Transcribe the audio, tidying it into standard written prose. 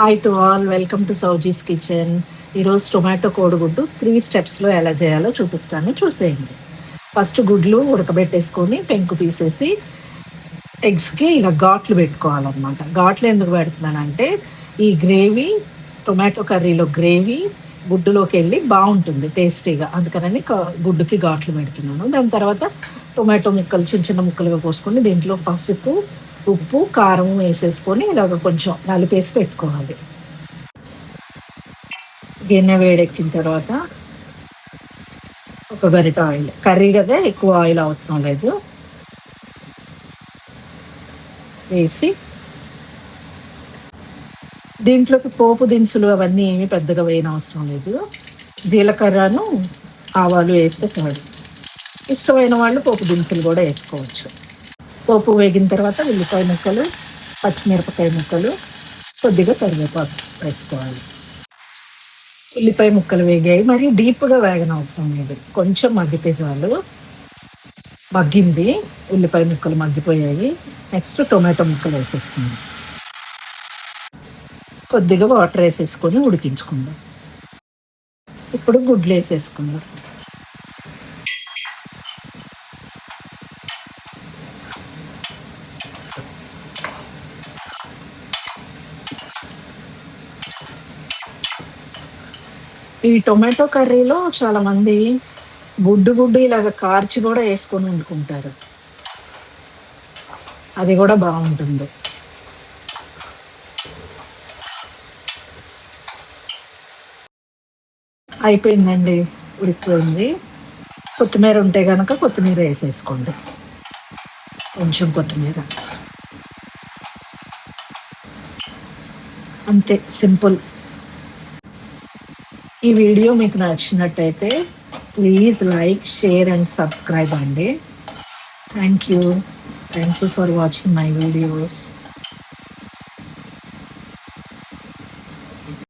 Hi to all, welcome to Souji's kitchen. ఈరోజు tomato కోడిగుడ్డు 3 స్టెప్స్లో ఎలా చేయాలో చూపిస్తాను, చూసేయండి. ఫస్ట్ గుడ్లు ఉడకబెట్టేసుకొని పెంకు తీసేసి ఎగ్స్కి ఇలా ఘాట్లు పెట్టుకోవాలన్నమాట. ఘాట్లు ఎందుకు పెడుతున్నానంటే ఈ గ్రేవీ, టొమాటో కర్రీలో గ్రేవీ గుడ్డులోకి వెళ్ళి బాగుంటుంది టేస్టీగా, అందుకని గుడ్డుకి ఘాట్లు పెడుతున్నాను. దాని తర్వాత టొమాటో ముక్కలు చిన్న చిన్న ముక్కలుగా కోసుకొని దీంట్లో పసుపు, ఉప్పు, కారం వేసేసుకొని ఇలాగ కొంచెం నలిపేసి పెట్టుకోవాలి. గిన్నె వేడెక్కిన తర్వాత ఒక గరిట ఆయిల్, కర్రీ కదా ఎక్కువ ఆయిల్ అవసరం లేదు, వేసి దీంట్లోకి పోపు దినుసులు అవన్నీ ఏమీ పెద్దగా వేయనవసరం లేదు. జీలకర్రను ఆవాలు వేస్తే చాలు. ఇష్టమైన వాళ్ళు పోపు దినుసులు కూడా వేసుకోవచ్చు. పోపు వేగిన తర్వాత ఉల్లిపాయ ముక్కలు, పచ్చిమిరపకాయ ముక్కలు, కొద్దిగా కరివేపాకు వేసుకోవాలి. ఉల్లిపాయ ముక్కలు వేగాయి, మరి డీప్గా వేగనవసరం లేదు, కొంచెం మగ్గితే చాలు. మగ్గింది, ఉల్లిపాయ ముక్కలు మగ్గిపోయాయి. నెక్స్ట్ టొమాటో ముక్కలు వేసేసుకుందాం. కొద్దిగా వాటర్ వేసేసుకొని ఉడికించుకుందాం. ఇప్పుడు గుడ్లు వేసేసుకుందాం. ఈ టొమాటో కర్రీలో చాలామంది గుడ్డు ఇలాగ కార్చి కూడా వేసుకొని వండుకుంటారు, అది కూడా బాగుంటుంది. అయిపోయిందండి, ఉడికిపోయింది. కొత్తిమీర ఉంటే కనుక కొత్తిమీర వేసేసుకోండి, కొంచెం కొత్తిమీర, అంతే, సింపుల్. ఈ వీడియో మీకు నచ్చినట్టయితే please like, share and subscribe అండి. Thank you for watching my videos.